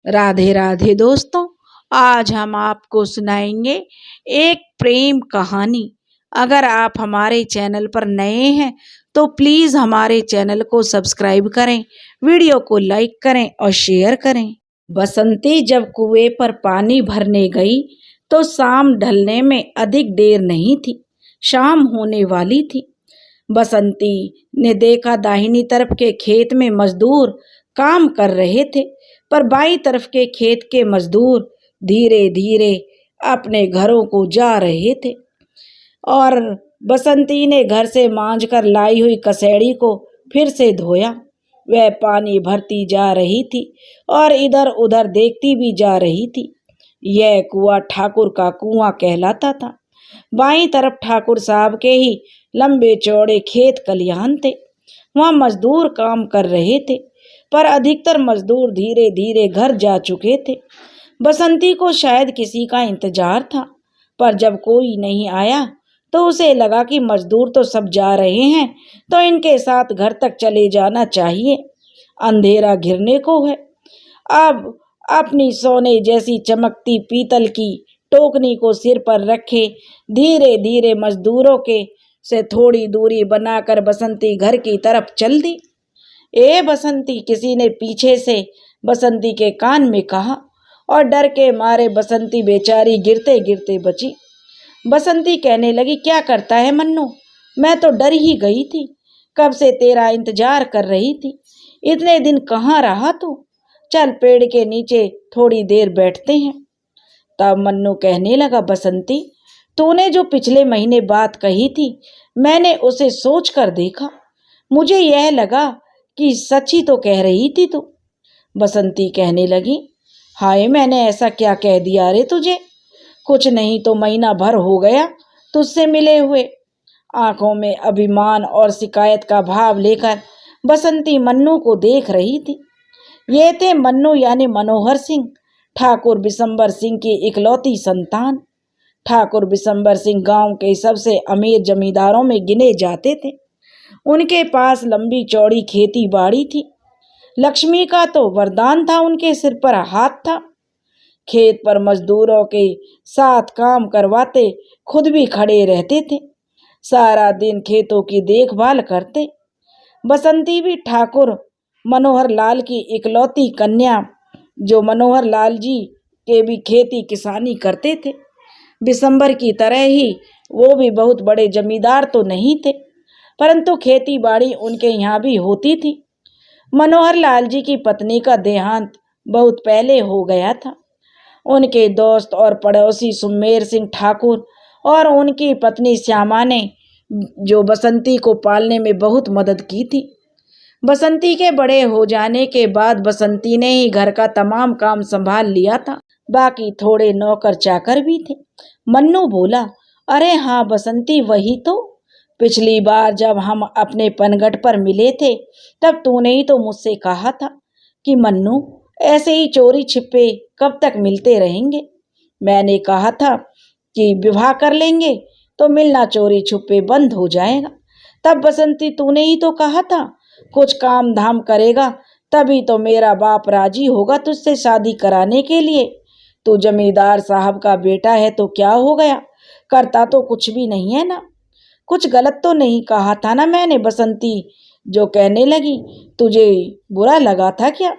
राधे राधे दोस्तों, आज हम आपको सुनाएंगे एक प्रेम कहानी। अगर आप हमारे चैनल पर नए हैं तो प्लीज़ हमारे चैनल को सब्सक्राइब करें, वीडियो को लाइक करें और शेयर करें। बसंती जब कुएं पर पानी भरने गई तो शाम ढलने में अधिक देर नहीं थी, शाम होने वाली थी। बसंती ने देखा दाहिनी तरफ के खेत में मजदूर काम कर रहे थे, पर बाईं तरफ के खेत के मजदूर धीरे धीरे अपने घरों को जा रहे थे। और बसंती ने घर से मांझ कर लाई हुई कसेड़ी को फिर से धोया। वह पानी भरती जा रही थी और इधर उधर देखती भी जा रही थी। यह कुआं ठाकुर का कुआं कहलाता था। बाईं तरफ ठाकुर साहब के ही लंबे चौड़े खेत खलिहान थे। वहाँ मजदूर काम कर रहे थे, पर अधिकतर मजदूर धीरे धीरे घर जा चुके थे। बसंती को शायद किसी का इंतजार था, पर जब कोई नहीं आया तो उसे लगा कि मजदूर तो सब जा रहे हैं, तो इनके साथ घर तक चले जाना चाहिए। अंधेरा घिरने को है। अब अपनी सोने जैसी चमकती पीतल की टोकनी को सिर पर रखे धीरे धीरे मजदूरों के से थोड़ी दूरी बनाकर बसंती घर की तरफ चल दी। ए बसंती, किसी ने पीछे से बसंती के कान में कहा, और डर के मारे बसंती बेचारी गिरते गिरते बची। बसंती कहने लगी, क्या करता है मन्नू, मैं तो डर ही गई थी, कब से तेरा इंतजार कर रही थी। इतने दिन कहाँ रहा तू? चल पेड़ के नीचे थोड़ी देर बैठते हैं। तब मन्नू कहने लगा, बसंती, तूने जो पिछले महीने बात कही थी, मैंने उसे सोच कर देखा। मुझे यह लगा कि सच ही तो कह रही थी तू। बसंती कहने लगी, हाय, मैंने ऐसा क्या कह दिया रे तुझे? कुछ नहीं तो महीना भर हो गया तुझसे मिले हुए। आंखों में अभिमान और शिकायत का भाव लेकर बसंती मन्नू को देख रही थी। ये थे मन्नू यानी मनोहर सिंह, ठाकुर बिशंबर सिंह की इकलौती संतान। ठाकुर बिशंबर सिंह गांव के सबसे अमीर जमींदारों में गिने जाते थे। उनके पास लंबी चौड़ी खेती बाड़ी थी। लक्ष्मी का तो वरदान था, उनके सिर पर हाथ था। खेत पर मजदूरों के साथ काम करवाते, खुद भी खड़े रहते थे। सारा दिन खेतों की देखभाल करते। बसंती भी ठाकुर मनोहर लाल की इकलौती कन्या, जो मनोहर लाल जी के भी खेती किसानी करते थे। बिशंबर की तरह ही वो भी बहुत बड़े जमींदार तो नहीं थे, परंतु खेती बाड़ी उनके यहाँ भी होती थी। मनोहर लाल जी की पत्नी का देहांत बहुत पहले हो गया था। उनके दोस्त और पड़ोसी सुमेर सिंह ठाकुर और उनकी पत्नी श्यामा ने जो बसंती को पालने में बहुत मदद की थी। बसंती के बड़े हो जाने के बाद बसंती ने ही घर का तमाम काम संभाल लिया था। बाकी थोड़े नौकर चाकर भी थे। मन्नू बोला, अरे हाँ बसंती, वही तो पिछली बार जब हम अपने पनघट पर मिले थे तब तूने ही तो मुझसे कहा था कि मन्नू, ऐसे ही चोरी छिपे कब तक मिलते रहेंगे। मैंने कहा था कि विवाह कर लेंगे तो मिलना चोरी छुपे बंद हो जाएगा। तब बसंती, तूने ही तो कहा था कुछ काम धाम करेगा तभी तो मेरा बाप राजी होगा तुझसे शादी कराने के लिए। तू जमींदार साहब का बेटा है तो क्या हो गया, करता तो कुछ भी नहीं है ना। कुछ गलत तो नहीं कहा था ना मैंने? बसंती जो कहने लगी, तुझे बुरा लगा था क्या?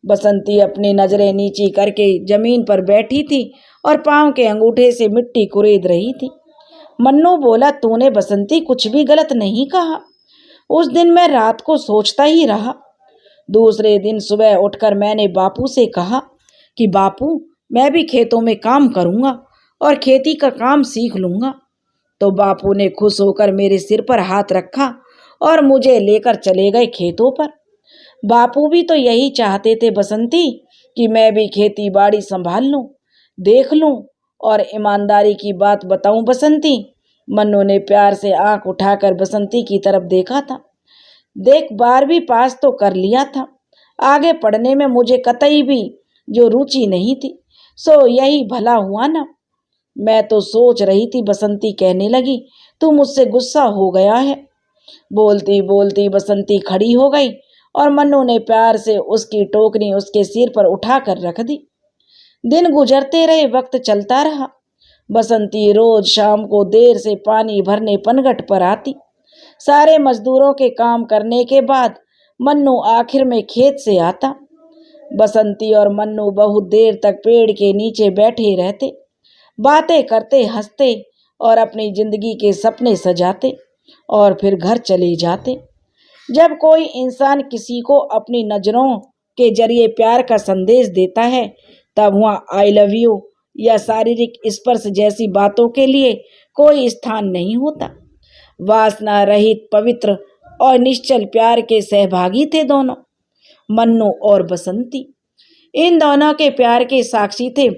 बसंती अपनी नजरें नीची करके जमीन पर बैठी थी और पांव के अंगूठे से मिट्टी कुरेद रही थी। मन्नू बोला, तूने बसंती कुछ भी गलत नहीं कहा। उस दिन मैं रात को सोचता ही रहा। दूसरे दिन सुबह उठकर मैंने बापू से कहा कि बापू, मैं भी खेतों में काम करूंगा और खेती का काम सीख लूंगा। तो बापू ने खुश होकर मेरे सिर पर हाथ रखा और मुझे लेकर चले गए खेतों पर। बापू भी तो यही चाहते थे बसंती कि मैं भी खेती बाड़ी संभाल लूं, देख लूं। और ईमानदारी की बात बताऊं बसंती, मन्नू ने प्यार से आंख उठाकर बसंती की तरफ देखा था। देख, 12वीं पास तो कर लिया था, आगे पढ़ने में मुझे कतई भी जो रुचि नहीं थी, सो यही भला हुआ ना। मैं तो सोच रही थी, बसंती कहने लगी, तू मुझसे गुस्सा हो गया है। बोलती बोलती बसंती खड़ी हो गई और मन्नू ने प्यार से उसकी टोकरी उसके सिर पर उठाकर रख दी। दिन गुजरते रहे, वक्त चलता रहा। बसंती रोज शाम को देर से पानी भरने पनघट पर आती। सारे मजदूरों के काम करने के बाद मन्नू आखिर में खेत से आता। बसंती और मन्नू बहुत देर तक पेड़ के नीचे बैठे रहते, बातें करते, हंसते और अपनी जिंदगी के सपने सजाते और फिर घर चले जाते। जब कोई इंसान किसी को अपनी नज़रों के जरिए प्यार का संदेश देता है, तब वहाँ आई लव यू या शारीरिक स्पर्श जैसी बातों के लिए कोई स्थान नहीं होता। वासना रहित, पवित्र और निश्चल प्यार के सहभागी थे दोनों, मन्नू और बसंती। इन दोनों के प्यार के साक्षी थे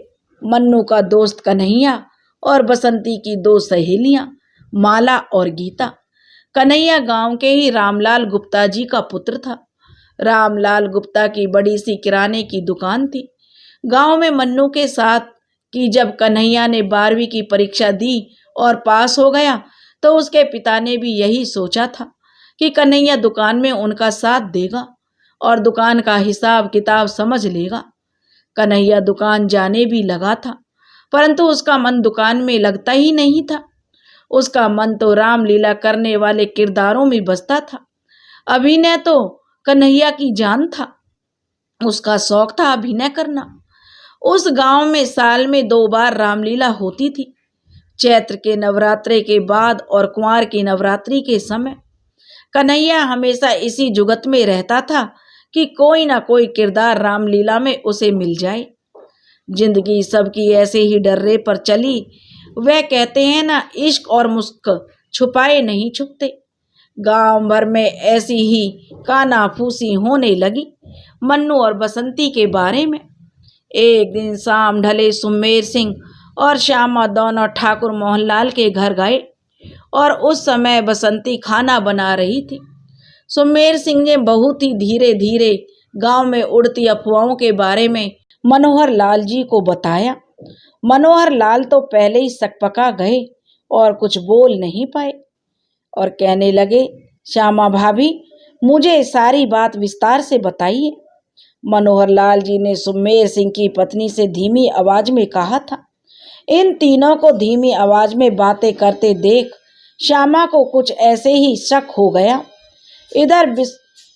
मन्नू का दोस्त कन्हैया और बसंती की दो सहेलियां माला और गीता। कन्हैया गांव के ही रामलाल गुप्ता जी का पुत्र था। रामलाल गुप्ता की बड़ी सी किराने की दुकान थी। गांव में मन्नू के साथ कि जब कन्हैया ने 12वीं की परीक्षा दी और पास हो गया, तो उसके पिता ने भी यही सोचा था कि कन्हैया दुकान में उनका साथ देगा और दुकान का हिसाब किताब समझ लेगा। कन्हैया दुकान जाने भी लगा था, परंतु उसका मन दुकान में लगता ही नहीं था। उसका मन तो रामलीला करने वाले किरदारों में बसता था। अभिनय तो कन्हैया की जान था। उसका शौक था अभिनय करना। उस गांव में साल में 2 बार रामलीला होती थी, चैत्र के नवरात्रे के बाद और कुंवार की नवरात्रि के समय। कन्हैया हमेशा इसी जुगत में रहता था कि कोई ना कोई किरदार रामलीला में उसे मिल जाए। जिंदगी सबकी ऐसे ही डर्रे पर चली। वह कहते हैं ना, इश्क और मुस्क छुपाए नहीं छुपते। गांव भर में ऐसी ही कानाफूसी होने लगी मन्नू और बसंती के बारे में। एक दिन शाम ढले सुमेर सिंह और श्यामा दोनों ठाकुर मोहनलाल के घर गए और उस समय बसंती खाना बना रही थी। सुमेर सिंह ने बहुत ही धीरे धीरे गांव में उड़ती अफवाहों के बारे में मनोहर लाल जी को बताया। मनोहर लाल तो पहले ही सकपका गए और कुछ बोल नहीं पाए और कहने लगे, श्यामा भाभी, मुझे सारी बात विस्तार से बताइए। मनोहर लाल जी ने सुमेर सिंह की पत्नी से धीमी आवाज में कहा था। इन तीनों को धीमी आवाज में बातें करते देख श्यामा को कुछ ऐसे ही शक हो गया। इधर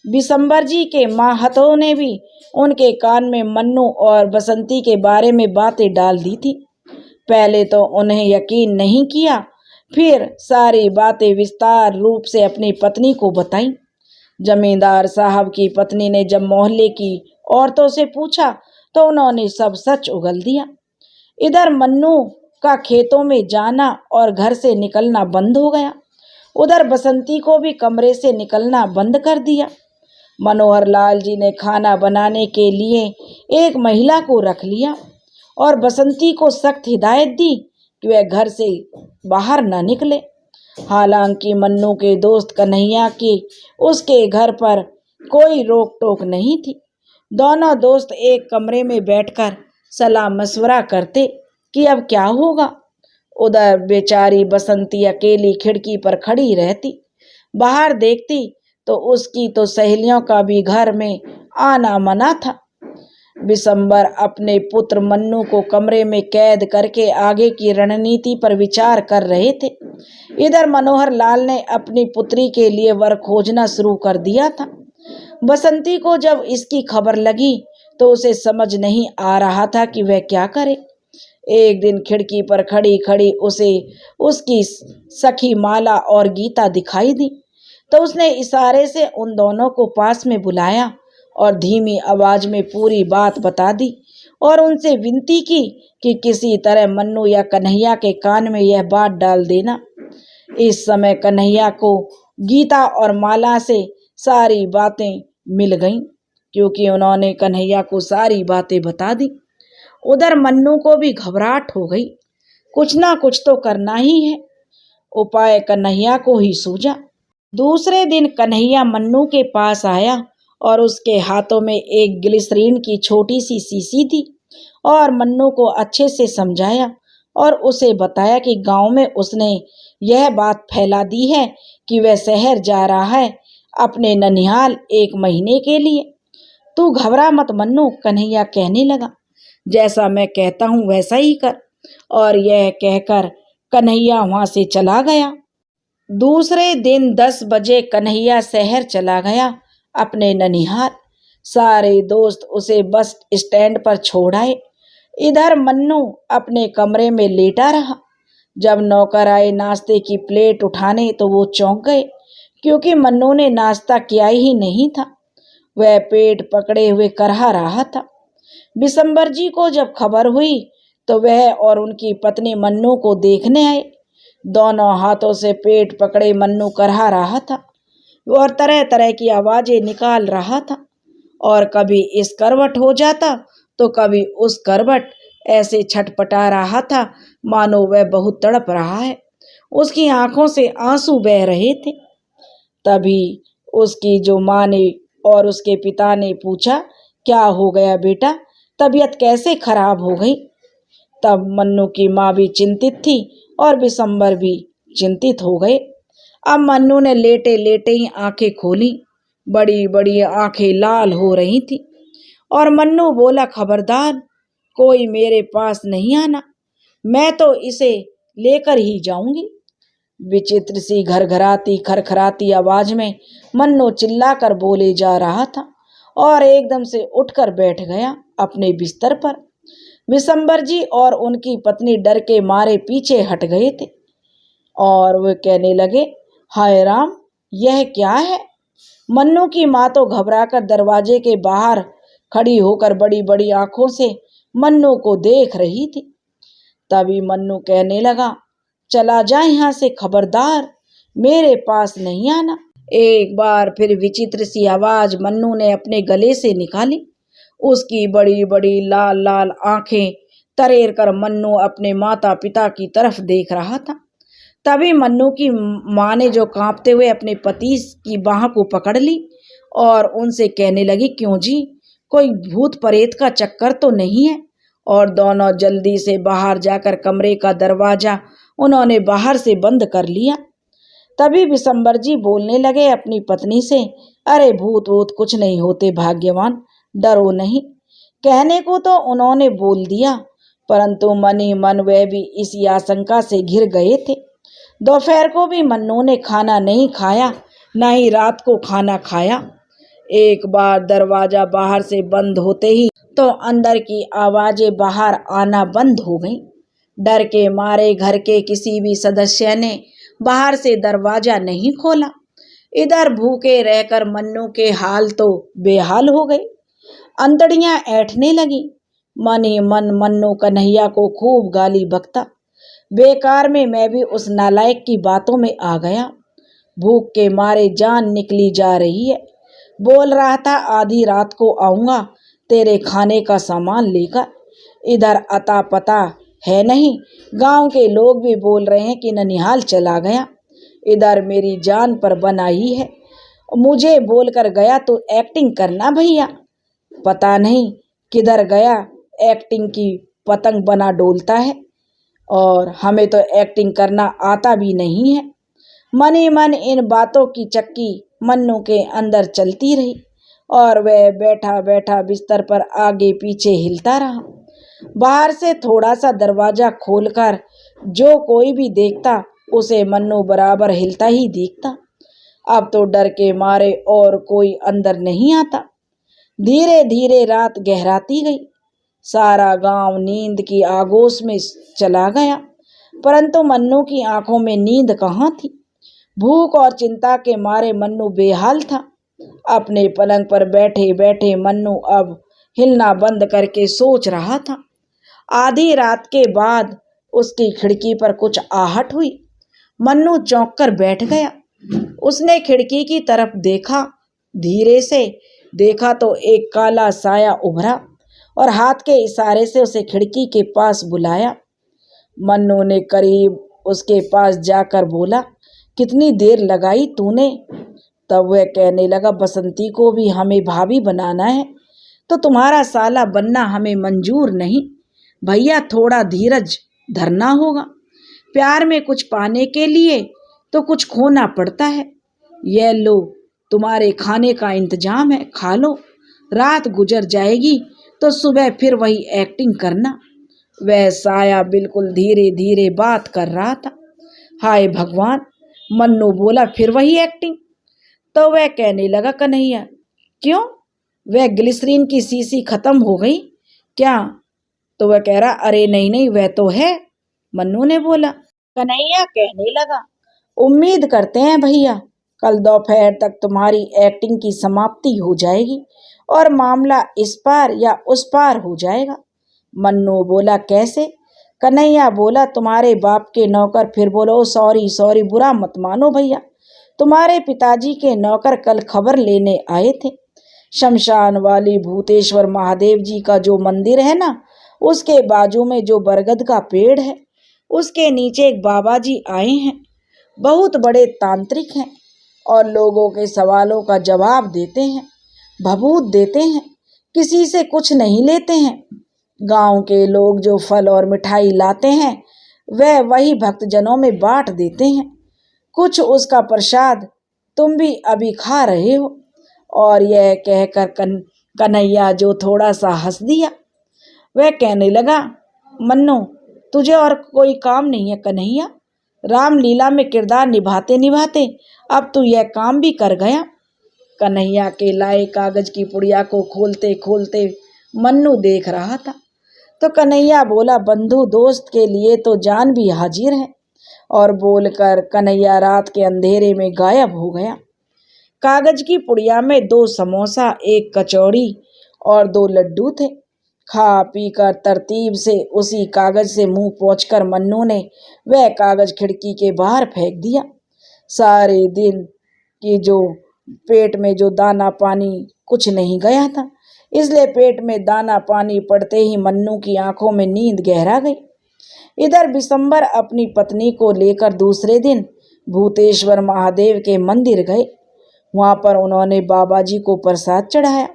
बिशंबर जी के माहतों ने भी उनके कान में मन्नू और बसंती के बारे में बातें डाल दी थी। पहले तो उन्हें यकीन नहीं किया, फिर सारी बातें विस्तार रूप से अपनी पत्नी को बताई। जमींदार साहब की पत्नी ने जब मोहल्ले की औरतों से पूछा तो उन्होंने सब सच उगल दिया। इधर मन्नू का खेतों में जाना और घर से निकलना बंद हो गया। उधर बसंती को भी कमरे से निकलना बंद कर दिया। मनोहर लाल जी ने खाना बनाने के लिए एक महिला को रख लिया और बसंती को सख्त हिदायत दी कि वह घर से बाहर न निकले। हालांकि मन्नू के दोस्त कन्हैया की उसके घर पर कोई रोक टोक नहीं थी। दोनों दोस्त एक कमरे में बैठकर सलाह मशवरा करते कि अब क्या होगा। उधर बेचारी बसंती अकेली खिड़की पर खड़ी रहती। बाहर देखती तो उसकी तो सहेलियों का भी घर में आना मना था। बिशंबर अपने पुत्र मन्नू को कमरे में कैद करके आगे की रणनीति पर विचार कर रहे थे। इधर मनोहर लाल ने अपनी पुत्री के लिए वर खोजना शुरू कर दिया था। बसंती को जब इसकी खबर लगी तो उसे समझ नहीं आ रहा था कि वह क्या करे। एक दिन खिड़की पर खड़ी खड़ी उसे उसकी सखी माला और गीता दिखाई दी, तो उसने इशारे से उन दोनों को पास में बुलाया और धीमी आवाज में पूरी बात बता दी और उनसे विनती की कि किसी तरह मन्नू या कन्हैया के कान में यह बात डाल देना। इस समय कन्हैया को गीता और माला से सारी बातें मिल गईं, क्योंकि उन्होंने कन्हैया को सारी बातें बता दी। उधर मन्नू को भी घबराहट हो गई। कुछ ना कुछ तो करना ही है। उपाय कन्हैया को ही सूझा। दूसरे दिन कन्हैया मन्नू के पास आया और उसके हाथों में एक ग्लिसरीन की छोटी सी शीशी थी और मन्नू को अच्छे से समझाया और उसे बताया कि गांव में उसने यह बात फैला दी है कि वह शहर जा रहा है। अपने ननिहाल 1 महीने के लिए। तू घबरा मत मन्नू, कन्हैया कहने लगा। जैसा मैं कहता हूँ वैसा ही कर। और यह कहकर कन्हैया वहाँ से चला गया। दूसरे दिन 10 बजे कन्हैया शहर चला गया अपने ननिहाल। सारे दोस्त उसे बस स्टैंड पर छोड़ आए। इधर मन्नू अपने कमरे में लेटा रहा। जब नौकर आए नाश्ते की प्लेट उठाने तो वो चौंक गए, क्योंकि मन्नू ने नाश्ता किया ही नहीं था। वह पेट पकड़े हुए करहा रहा था। बिशंबर जी को जब खबर हुई तो वह और उनकी पत्नी मन्नू को देखने आए। दोनों हाथों से पेट पकड़े मन्नू करहा रहा था और तरह तरह की आवाजें निकाल रहा था, और कभी इस करवट हो जाता तो कभी उस करवट। ऐसे छटपटा रहा था मानो वह बहुत तड़प रहा है। उसकी आंखों से आंसू बह रहे थे। तभी उसकी जो माँ ने और उसके पिता ने पूछा, क्या हो गया बेटा, तबीयत कैसे खराब हो गई? तब मन्नू की माँ भी चिंतित थी और बिशंबर भी चिंतित हो गए। अब मन्नू ने लेटे लेटे ही आंखें खोली। बड़ी बड़ी आंखें लाल हो रही थी और मन्नू बोला, खबरदार कोई मेरे पास नहीं आना, मैं तो इसे लेकर ही जाऊंगी। विचित्र सी घरघराती खरखराती आवाज में मन्नू चिल्लाकर बोले जा रहा था और एकदम से उठकर बैठ गया अपने बिस्तर पर। बिशंबर जी और उनकी पत्नी डर के मारे पीछे हट गए थे और वे कहने लगे, हाय राम, यह क्या है? मन्नू की माँ तो घबराकर दरवाजे के बाहर खड़ी होकर बड़ी बड़ी आंखों से मन्नू को देख रही थी। तभी मन्नू कहने लगा, चला जा यहाँ से, खबरदार मेरे पास नहीं आना। एक बार फिर विचित्र सी आवाज मन्नू ने अपने गले से निकाली। उसकी बड़ी बड़ी लाल लाल आंखें तरेर कर मन्नू अपने माता पिता की तरफ देख रहा था। तभी मन्नू की माँ ने जो कांपते हुए अपने पति की बाह को पकड़ ली और उनसे कहने लगी, क्यों जी, कोई भूत प्रेत का चक्कर तो नहीं है? और दोनों जल्दी से बाहर जाकर कमरे का दरवाजा उन्होंने बाहर से बंद कर लिया। तभी बिशंबर जी बोलने लगे अपनी पत्नी से, अरे भूत वूत कुछ नहीं होते भाग्यवान, डरो नहीं। कहने को तो उन्होंने बोल दिया, परंतु मन ही मन वह भी इसी आशंका से घिर गए थे। दोपहर को भी मन्नू ने खाना नहीं खाया, न ही रात को खाना खाया। एक बार दरवाजा बाहर से बंद होते ही तो अंदर की आवाजें बाहर आना बंद हो गईं। डर के मारे घर के किसी भी सदस्य ने बाहर से दरवाजा नहीं खोला। इधर भूखे रहकर मन्नू के हाल तो बेहाल हो गए। अंतड़ियां ऐंठने लगी। मन ही मन मन्नू कन्हैया को खूब गाली बकता। बेकार में मैं भी उस नालायक की बातों में आ गया। भूख के मारे जान निकली जा रही है। बोल रहा था आधी रात को आऊंगा तेरे खाने का सामान लेकर। इधर अता पता है नहीं। गांव के लोग भी बोल रहे हैं कि ननिहाल चला गया। इधर मेरी जान पर बनाई है। मुझे बोलकर गया तो एक्टिंग करना भैया। पता नहीं किधर गया, एक्टिंग की पतंग बना डोलता है और हमें तो एक्टिंग करना आता भी नहीं है। मन ही मन इन बातों की चक्की मन्नू के अंदर चलती रही और वह बैठा बैठा बिस्तर पर आगे पीछे हिलता रहा। बाहर से थोड़ा सा दरवाजा खोलकर जो कोई भी देखता उसे मन्नू बराबर हिलता ही दिखता। अब तो डर के मारे और कोई अंदर नहीं आता। धीरे धीरे रात गहराती गई। सारा गांव नींद की आगोश में चला गया, परंतु मन्नू की आंखों में नींद कहाँ थी। भूख और चिंता के मारे मन्नू बेहाल था। अपने पलंग पर बैठे बैठे मन्नू अब हिलना बंद करके सोच रहा था। आधी रात के बाद उसकी खिड़की पर कुछ आहट हुई। मन्नू चौंक कर बैठ गया। उसने खिड़की की तरफ देखा। धीरे से देखा तो एक काला साया उभरा और हाथ के इशारे से उसे खिड़की के पास बुलाया। मन्नू ने करीब उसके पास जाकर बोला, कितनी देर लगाई तूने? तब वह कहने लगा, बसंती को भी हमें भाभी बनाना है तो तुम्हारा साला बनना हमें मंजूर नहीं। भैया थोड़ा धीरज धरना होगा। प्यार में कुछ पाने के लिए तो कुछ खोना पड़ता है। यह लो तुम्हारे खाने का इंतजाम है, खा लो। रात गुजर जाएगी तो सुबह फिर वही एक्टिंग करना। वह साया बिल्कुल धीरे धीरे बात कर रहा था। हाय भगवान, मन्नू बोला, फिर वही एक्टिंग? तो वह कहने लगा, कन्हैया क्यों, वह ग्लिसरीन की शीशी खत्म हो गई क्या? तो वह कह रहा, अरे नहीं नहीं, वह तो है, मन्नू ने बोला। कन्हैया कहने लगा, उम्मीद करते हैं भैया कल दोपहर तक तुम्हारी एक्टिंग की समाप्ति हो जाएगी और मामला इस पार या उस पार हो जाएगा। मन्नू बोला, कैसे? कन्हैया बोला, तुम्हारे बाप के नौकर फिर बोलो, सॉरी सॉरी, बुरा मत मानो भैया, तुम्हारे पिताजी के नौकर कल खबर लेने आए थे। शमशान वाली भूतेश्वर महादेव जी का जो मंदिर है ना, उसके बाजू में जो बरगद का पेड़ है, उसके नीचे एक बाबा जी आए हैं। बहुत बड़े तांत्रिक हैं और लोगों के सवालों का जवाब देते हैं, भभूत देते हैं, किसी से कुछ नहीं लेते हैं। गांव के लोग जो फल और मिठाई लाते हैं वह वही भक्तजनों में बांट देते हैं। कुछ उसका प्रसाद तुम भी अभी खा रहे हो। और यह कहकर कन्हैया जो थोड़ा सा हंस दिया। वह कहने लगा, मन्नू तुझे और कोई काम नहीं है कन्हैया? रामलीला में किरदार निभाते निभाते अब तू यह काम भी कर गया। कन्हैया के लाए कागज की पुड़िया को खोलते खोलते मन्नू देख रहा था। तो कन्हैया बोला, बंधु दोस्त के लिए तो जान भी हाजिर है। और बोलकर कन्हैया रात के अंधेरे में गायब हो गया। कागज की पुड़िया में 2 समोसा, 1 कचौड़ी और 2 लड्डू थे। खा पी कर तरतीब से उसी कागज से मुंह पोंछकर मन्नू ने वह कागज खिड़की के बाहर फेंक दिया। सारे दिन की जो पेट में जो दाना पानी कुछ नहीं गया था, इसलिए पेट में दाना पानी पड़ते ही मन्नू की आंखों में नींद गहरा गई। इधर बिशंबर अपनी पत्नी को लेकर दूसरे दिन भूतेश्वर महादेव के मंदिर गए। वहां पर उन्होंने बाबा जी को प्रसाद चढ़ाया।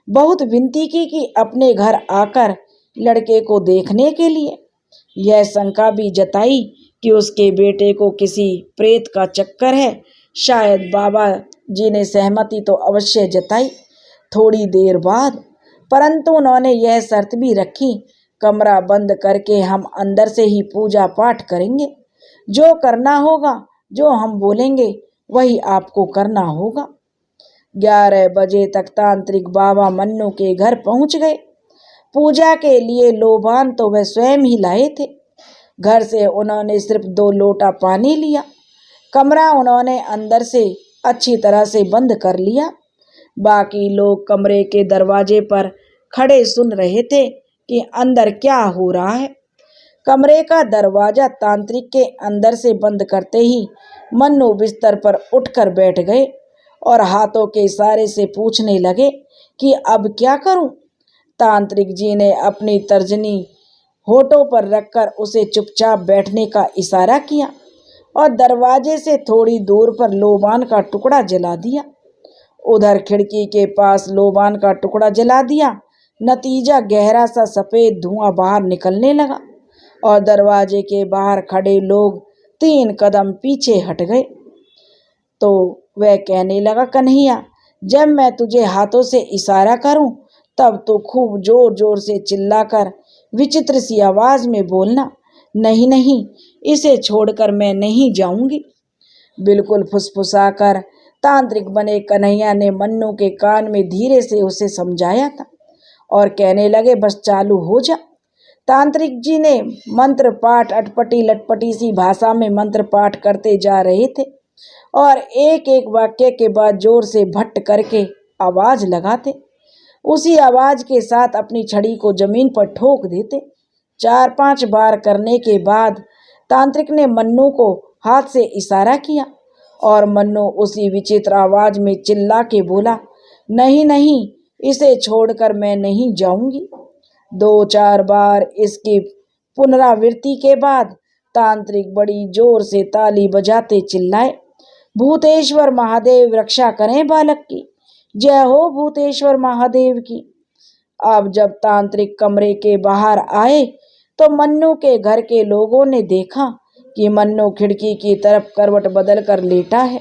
बहुत विनती की कि अपने घर आकर लड़के को देखने के लिए। यह शंका भी जताई कि उसके बेटे को किसी प्रेत का चक्कर है। शायद बाबा जी ने सहमति तो अवश्य जताई थोड़ी देर बाद, परंतु उन्होंने यह शर्त भी रखी, कमरा बंद करके हम अंदर से ही पूजा पाठ करेंगे। जो करना होगा, जो हम बोलेंगे वही आपको करना होगा। 11 बजे तक तांत्रिक बाबा मन्नू के घर पहुंच गए। पूजा के लिए लोबान तो वह स्वयं ही लाए थे। घर से उन्होंने सिर्फ 2 लोटा पानी लिया। कमरा उन्होंने अंदर से अच्छी तरह से बंद कर लिया। बाकी लोग कमरे के दरवाजे पर खड़े सुन रहे थे कि अंदर क्या हो रहा है। कमरे का दरवाजा तांत्रिक के अंदर से बंद करते ही मन्नू बिस्तर पर उठकर बैठ गए और हाथों के इशारे से पूछने लगे कि अब क्या करूं। तांत्रिक जी ने अपनी तर्जनी होठों पर रखकर उसे चुपचाप बैठने का इशारा किया और दरवाजे से थोड़ी दूर पर लोबान का टुकड़ा जला दिया। उधर खिड़की के पास लोबान का टुकड़ा जला दिया। नतीजा गहरा सा सफेद धुआं बाहर निकलने लगा और दरवाजे के बाहर खड़े लोग 3 कदम पीछे हट गए। तो वह कहने लगा, कन्हैया जब मैं तुझे हाथों से इशारा करूं तब तो खूब जोर जोर से चिल्लाकर विचित्र सी आवाज में बोलना, नहीं नहीं, इसे छोड़कर मैं नहीं जाऊंगी। बिल्कुल फुसफुसाकर तांत्रिक बने कन्हैया ने मन्नू के कान में धीरे से उसे समझाया था और कहने लगे, बस चालू हो जा। तांत्रिक जी ने मंत्र पाठ अटपटी लटपटी सी भाषा में मंत्र पाठ करते जा रहे थे और एक एक वाक्य के बाद जोर से भट्ट करके आवाज लगाते। उसी आवाज के साथ अपनी छड़ी को जमीन पर ठोक देते। 4-5 बार करने के बाद तांत्रिक ने मन्नू को हाथ से इशारा किया और मन्नू उसी विचित्र आवाज में चिल्ला के बोला, नहीं नहीं, इसे छोड़कर मैं नहीं जाऊंगी। 2-4 बार इसकी पुनरावृत्ति के बाद तांत्रिक बड़ी जोर से ताली बजाते चिल्लाए, भूतेश्वर महादेव रक्षा करें बालक की, जय हो भूतेश्वर महादेव की। अब जब तांत्रिक कमरे के बाहर आए तो मन्नू के घर के लोगों ने देखा कि मन्नू खिड़की की तरफ करवट बदल कर लेटा है।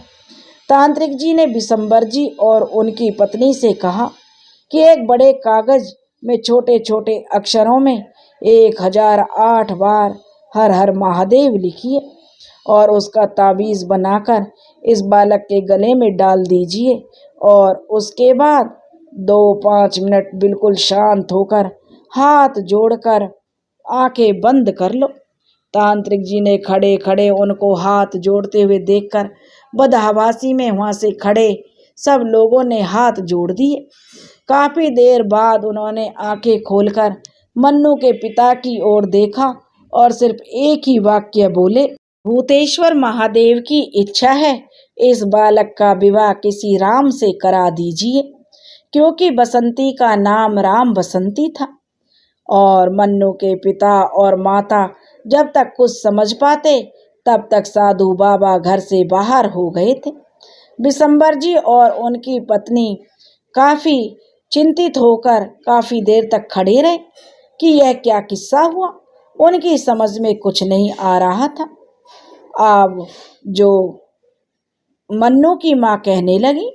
तांत्रिक जी ने विशंबर जी और उनकी पत्नी से कहा कि एक बड़े कागज में छोटे छोटे अक्षरों में 1008 बार हर हर महादेव लिखिए और उसका ताबीज बनाकर इस बालक के गले में डाल दीजिए और उसके बाद 2-5 मिनट बिल्कुल शांत होकर हाथ जोड़कर आंखें बंद कर लो। तांत्रिक जी ने खड़े खड़े उनको हाथ जोड़ते हुए देखकर बदहवासी में वहां से खड़े सब लोगों ने हाथ जोड़ दिए। काफी देर बाद उन्होंने आंखें खोलकर मन्नू के पिता की ओर देखा और सिर्फ एक ही वाक्य बोले, भूतेश्वर महादेव की इच्छा है इस बालक का विवाह किसी राम से करा दीजिए, क्योंकि बसंती का नाम राम बसंती था। और मन्नू के पिता और माता जब तक कुछ समझ पाते तब तक साधु बाबा घर से बाहर हो गए थे। विशंबर जी और उनकी पत्नी काफी चिंतित होकर काफी देर तक खड़े रहे कि यह क्या किस्सा हुआ। उनकी समझ में कुछ नहीं आ रहा था। अब जो मन्नू की माँ कहने लगी,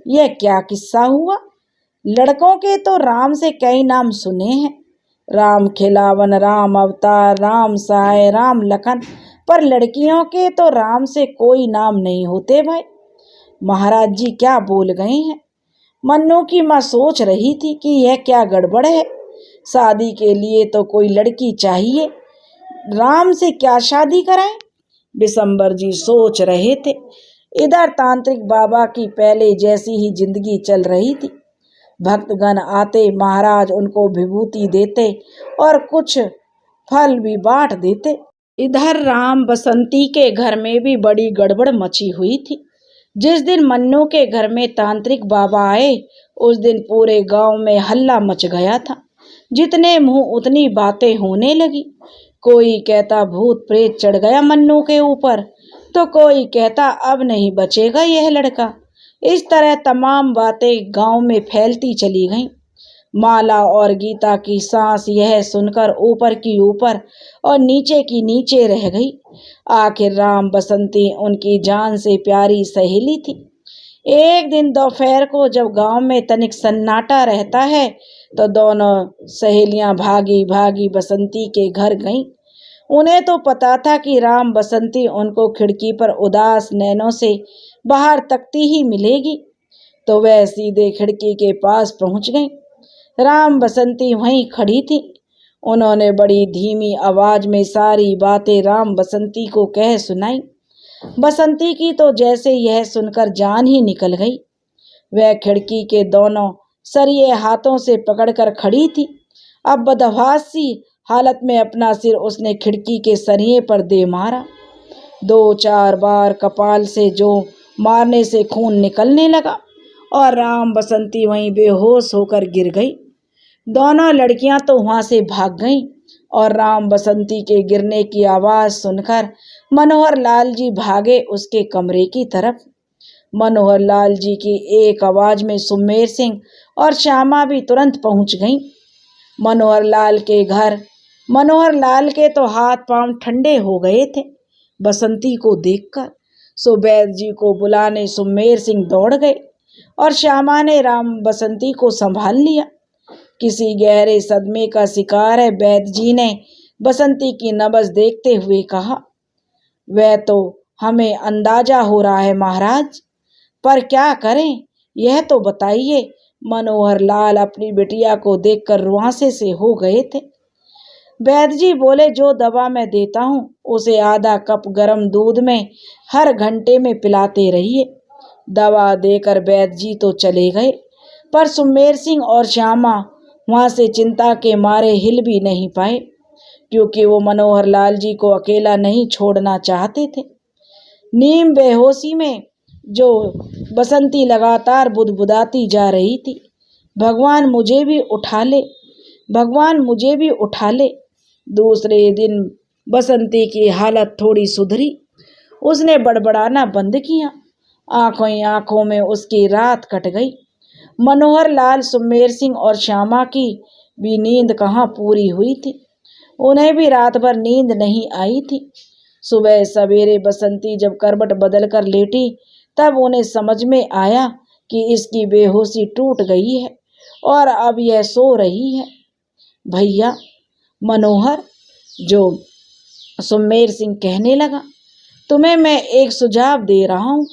यह क्या किस्सा हुआ? लड़कों के तो राम से कई नाम सुने हैं, राम खिलावन, राम अवतार, राम सहाय, राम लखन, पर लड़कियों के तो राम से कोई नाम नहीं होते भाई। महाराज जी क्या बोल गए हैं? मन्नू की माँ सोच रही थी कि यह क्या गड़बड़ है। शादी के लिए तो कोई लड़की चाहिए, राम से क्या शादी कराएं? विशंबर जी सोच रहे थे। इधर तांत्रिक बाबा की पहले जैसी ही जिंदगी चल रही थी। भक्तगण आते, महाराज उनको विभूति देते और कुछ फल भी बांट देते। इधर राम बसंती के घर में भी बड़ी गड़बड़ मची हुई थी। जिस दिन मन्नू के घर में तांत्रिक बाबा आए उस दिन पूरे गांव में हल्ला मच गया था। जितने मुंह उतनी बातें होने लगी। कोई कहता भूत प्रेत चढ़ गया मन्नू के ऊपर, तो कोई कहता अब नहीं बचेगा यह लड़का। इस तरह तमाम बातें गांव में फैलती चली गईं। माला और गीता की सांस यह सुनकर ऊपर की ऊपर और नीचे की नीचे रह गई। आखिर राम बसंती उनकी जान से प्यारी सहेली थी। एक दिन दोपहर को जब गांव में तनिक सन्नाटा रहता है तो दोनों सहेलियां भागी भागी बसंती के घर गईं। उन्हें तो पता था कि राम बसंती उनको खिड़की पर उदास नैनों से बाहर तकती ही मिलेगी, तो वह सीधे खिड़की के पास पहुंच गईं। राम बसंती वहीं खड़ी थी। उन्होंने बड़ी धीमी आवाज में सारी बातें राम बसंती को कह सुनाई। बसंती की तो जैसे यह सुनकर जान ही निकल गई। वह खिड़की के दोनों सरिये हाथों से पकड़कर खड़ी थी। अब बदहवास सी हालत में अपना सिर उसने खिड़की के सरिये पर दे मारा। 2-4 बार कपाल से जो मारने से खून निकलने लगा और राम बसंती वहीं बेहोश होकर गिर गई। दोनों लड़कियां तो वहां से भाग गईं और राम बसंती के गिरने की आवाज सुनकर मनोहर लाल जी भागे उसके कमरे की तरफ। मनोहर लाल जी की एक आवाज में सुमेर सिंह और श्यामा भी तुरंत पहुंच गईं। मनोहर लाल के तो हाथ पांव ठंडे हो गए थे बसंती को देखकर। सुबैद जी को बुलाने सुमेर सिंह दौड़ गए और श्यामा ने राम बसंती को संभाल लिया। किसी गहरे सदमे का शिकार है, वैद्य जी ने बसंती की नब्ज देखते हुए कहा। वह तो हमें अंदाजा हो रहा है महाराज, पर क्या करें यह तो बताइए। मनोहर लाल अपनी बिटिया को देखकर रुआंसे से हो गए थे। वैद्य जी बोले, जो दवा मैं देता हूँ उसे आधा कप गर्म दूध में हर घंटे में पिलाते रहिए। दवा देकर वैद्य जी तो चले गए, पर सुमेर सिंह और श्यामा वहां से चिंता के मारे हिल भी नहीं पाए, क्योंकि वो मनोहर लाल जी को अकेला नहीं छोड़ना चाहते थे। नीम बेहोशी में जो बसंती लगातार बुदबुदाती जा रही थी, भगवान मुझे भी उठा ले, भगवान मुझे भी उठा ले। दूसरे दिन बसंती की हालत थोड़ी सुधरी। उसने बड़बड़ाना बंद किया। आंखों ही आंखों में उसकी रात कट गई। मनोहर लाल, सुमेर सिंह और श्यामा की भी नींद कहाँ पूरी हुई थी। उन्हें भी रात भर नींद नहीं आई थी। सुबह सवेरे बसंती जब करवट बदल कर लेटी तब उन्हें समझ में आया कि इसकी बेहोशी टूट गई है और अब यह सो रही है। भैया मनोहर, जो सुमेर सिंह कहने लगा, तुम्हें मैं एक सुझाव दे रहा हूँ।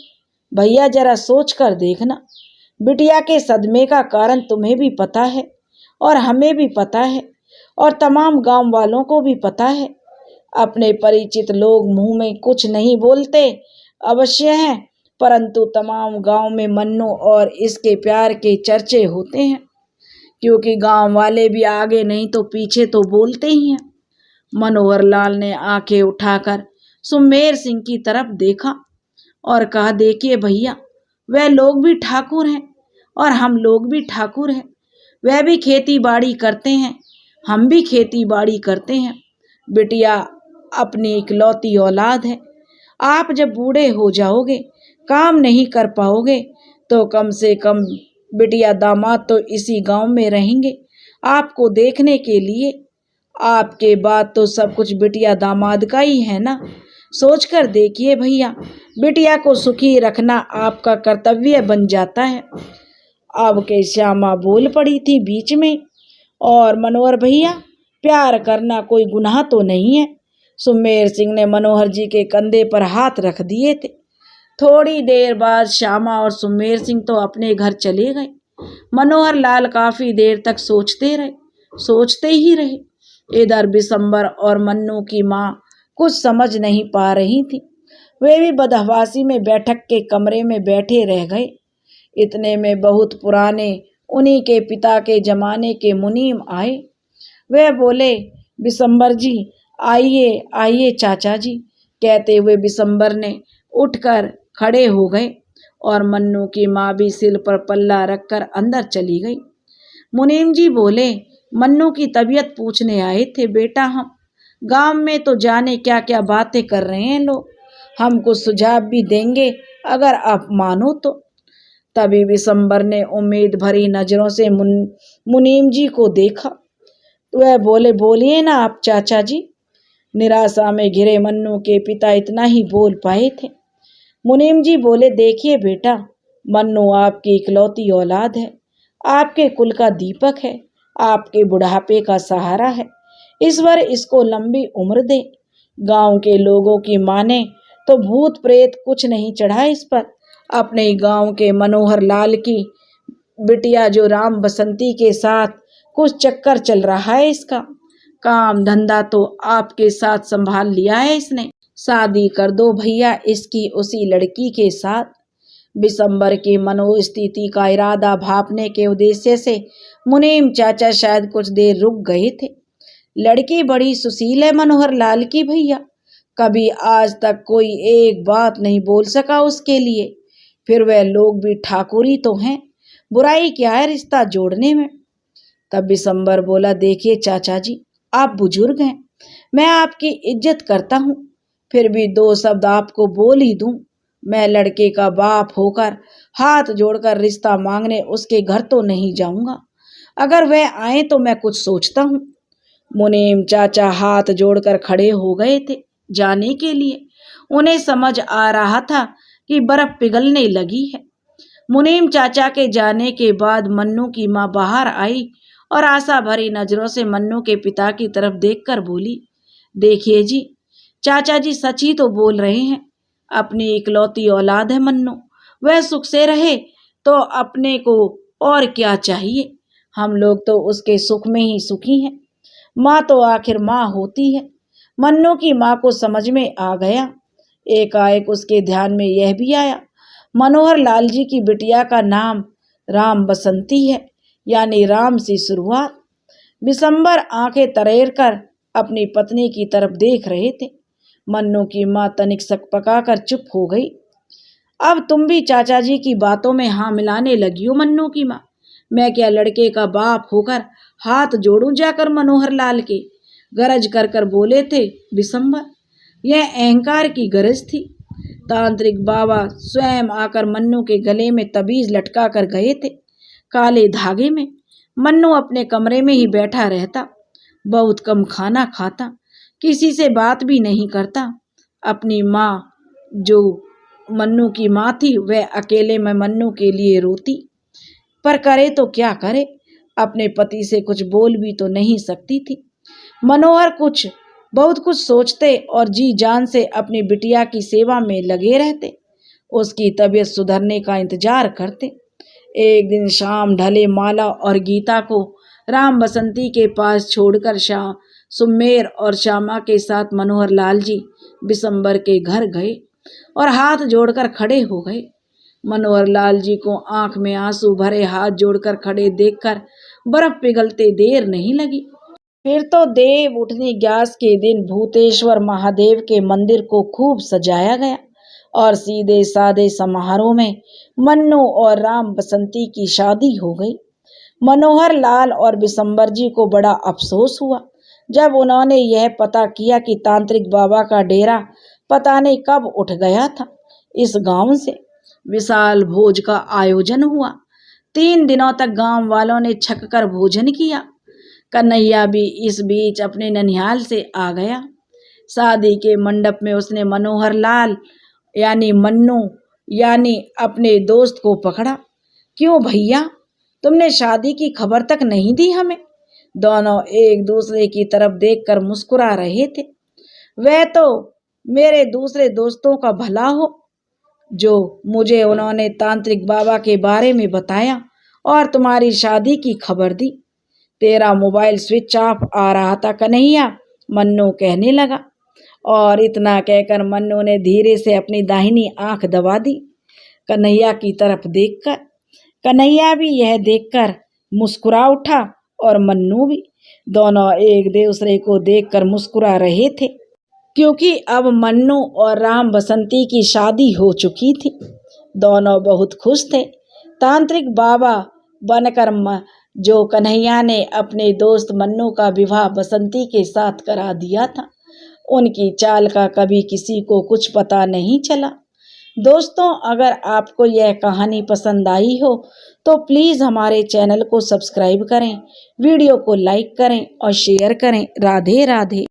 भैया जरा सोच कर देखना। बिटिया के सदमे का कारण तुम्हें भी पता है और हमें भी पता है और तमाम गांव वालों को भी पता है। अपने परिचित लोग मुंह में कुछ नहीं बोलते अवश्य हैं, परंतु तमाम गांव में मन्नू और इसके प्यार के चर्चे होते हैं, क्योंकि गांव वाले भी आगे नहीं तो पीछे तो बोलते ही हैं। मनोहर लाल ने आंखें उठाकर सुमेर सिंह की तरफ देखा और कहा, देखिए भैया, वह लोग भी ठाकुर हैं और हम लोग भी ठाकुर हैं। वह भी खेती बाड़ी करते हैं, हम भी खेती बाड़ी करते हैं। बिटिया अपनी इकलौती औलाद है। आप जब बूढ़े हो जाओगे, काम नहीं कर पाओगे, तो कम से कम बिटिया दामाद तो इसी गांव में रहेंगे आपको देखने के लिए। आपके बाद तो सब कुछ बिटिया दामाद का ही है ना। सोच कर देखिए भैया, बिटिया को सुखी रखना आपका कर्तव्य बन जाता है। अब के श्यामा बोल पड़ी थी बीच में, और मनोहर भैया, प्यार करना कोई गुनाह तो नहीं है। सुमेर सिंह ने मनोहर जी के कंधे पर हाथ रख दिए थे। थोड़ी देर बाद श्यामा और सुमेर सिंह तो अपने घर चले गए। मनोहर लाल काफी देर तक सोचते ही रहे। इधर बिशंबर और मन्नू की माँ कुछ समझ नहीं पा रही थी। वे भी बदहवासी में बैठक के कमरे में बैठे रह गए। इतने में बहुत पुराने उन्हीं के पिता के जमाने के मुनीम आए। वे बोले, बिशंबर जी, आइए आइए चाचा जी। कहते हुए बिशंबर ने उठकर खड़े हो गए और मन्नू की माँ भी सिर पर पल्ला रखकर अंदर चली गई। मुनीम जी बोले, मन्नू की तबीयत पूछने आए थे बेटा हम। गांव में तो जाने क्या क्या बातें कर रहे हैं लोग, हम कुछ सुझाव भी देंगे अगर आप मानो तो। तभी बिशंबर ने उम्मीद भरी नजरों से मुनीम जी को देखा। वह बोले, बोलिए ना आप चाचा जी। निराशा में घिरे मन्नू के पिता इतना ही बोल पाए थे। मुनीम जी बोले, देखिए बेटा, मन्नू आपकी इकलौती औलाद है, आपके कुल का दीपक है, आपके बुढ़ापे का सहारा है। ईश्वर इसको लंबी उम्र दे। गांव के लोगों की माने तो भूत प्रेत कुछ नहीं चढ़ा इस पर। अपने गांव के मनोहर लाल की बिटिया जो राम बसंती के साथ कुछ चक्कर चल रहा है, इसका काम धंधा तो आपके साथ संभाल लिया है इसने। शादी कर दो भैया इसकी उसी लड़की के साथ। बिशंबर की मनोस्थिति का इरादा भापने के उद्देश्य से मुनीम चाचा शायद कुछ देर रुक गए थे। लड़की बड़ी सुशील है मनोहर लाल की भैया, कभी आज तक कोई एक बात नहीं बोल सका उसके लिए। फिर वह लोग भी ठाकुरी तो हैं, बुराई क्या है रिश्ता जोड़ने में। तब बिशंबर बोला, देखिए चाचा जी, आप बुजुर्ग हैं, मैं आपकी इज्जत करता हूँ, फिर भी दो शब्द आपको बोल ही दूं। मैं लड़के का बाप होकर हाथ जोड़कर रिश्ता मांगने उसके घर तो नहीं जाऊंगा। अगर वह आए तो मैं कुछ सोचता हूँ। मुनीम चाचा हाथ जोड़कर खड़े हो गए थे जाने के लिए। उन्हें समझ आ रहा था कि बर्फ पिघलने लगी है। मुनीम चाचा के जाने के बाद मन्नू की माँ बाहर आई और आशा भरी नजरों से मन्नू के पिता की तरफ देखकर बोली, देखिए जी, चाचा जी सच ही तो बोल रहे हैं। अपनी इकलौती औलाद है मन्नू, वह सुख से रहे तो अपने को और क्या चाहिए। हम लोग तो उसके सुख में ही सुखी हैं। माँ तो आखिर माँ होती है। मन्नू की माँ को समझ में आ गया। एकाएक उसके ध्यान में यह भी आया, मनोहर लाल जी की बिटिया का नाम राम बसंती है, यानी राम से शुरुआत। बिशंबर आंखें तरेर कर अपनी पत्नी की तरफ देख रहे थे। मन्नू की माँ तनिक सकपकाकर चुप हो गई। अब तुम भी चाचा जी की बातों में हाँ मिलाने लगी हो मन्नू की माँ। मैं क्या लड़के का बाप होकर हाथ जोड़ूं जाकर मनोहर लाल के, गरज कर कर बोले थे बिशंबर। यह अहंकार की गरज थी। तांत्रिक बाबा स्वयं आकर मन्नू के गले में तबीज लटका कर गए थे काले धागे में। मन्नू अपने कमरे में ही बैठा रहता, बहुत कम खाना खाता, किसी से बात भी नहीं करता। अपनी माँ जो मन्नू की माँ थी वह अकेले में मन्नू के लिए रोती, पर करे तो क्या करे, अपने पति से कुछ बोल भी तो नहीं सकती थी। मनोहर बहुत कुछ सोचते और जी जान से अपनी बिटिया की सेवा में लगे रहते, उसकी तबीयत सुधरने का इंतजार करते। एक दिन शाम ढले माला और गीता को राम बसंती के पास छोड़कर सुमेर और श्यामा के साथ मनोहर लाल जी बिशंबर के घर गए और हाथ जोड़कर खड़े हो गए। मनोहर लाल जी को आंख में आंसू भरे हाथ जोड़कर खड़े देखकर बर्फ पिघलते देर नहीं लगी। फिर तो देव उठनी ग्यारस के दिन भूतेश्वर महादेव के मंदिर को खूब सजाया गया और सीधे सादे समारोह में मन्नू और राम बसंती की शादी हो गई। मनोहर लाल और बिशंबर जी को बड़ा अफसोस हुआ जब उन्होंने यह पता किया कि तांत्रिक बाबा का डेरा पता नहीं कब उठ गया था। इस गांव से विशाल भोज का आयोजन हुआ। 3 दिनों तक गांव वालों ने छक कर भोजन किया। कन्हैया भी इस बीच अपने ननिहाल से आ गया। शादी के मंडप में उसने मनोहर लाल यानी मन्नू यानी अपने दोस्त को पकड़ा। क्यों भैया, तुमने शादी की खबर तक नहीं दी हमें? दोनों एक दूसरे की तरफ देखकर मुस्कुरा रहे थे। वह तो मेरे दूसरे दोस्तों का भला हो जो मुझे उन्होंने तांत्रिक बाबा के बारे में बताया और तुम्हारी शादी की खबर दी। तेरा मोबाइल स्विच ऑफ आ रहा था कन्हैया, मन्नू कहने लगा। और इतना कहकर मन्नू ने धीरे से अपनी दाहिनी आंख दबा दी कन्हैया की तरफ देखकर। कन्हैया भी यह देखकर मुस्कुरा उठा और मन्नू भी। दोनों एक दूसरे को देखकर मुस्कुरा रहे थे क्योंकि अब मन्नू और राम बसंती की शादी हो चुकी थी। दोनों बहुत खुश थे। तांत्रिक बाबा बनकर जो कन्हैया ने अपने दोस्त मन्नू का विवाह बसंती के साथ करा दिया था, उनकी चाल का कभी किसी को कुछ पता नहीं चला। दोस्तों, अगर आपको यह कहानी पसंद आई हो तो प्लीज़ हमारे चैनल को सब्सक्राइब करें, वीडियो को लाइक करें और शेयर करें। राधे राधे।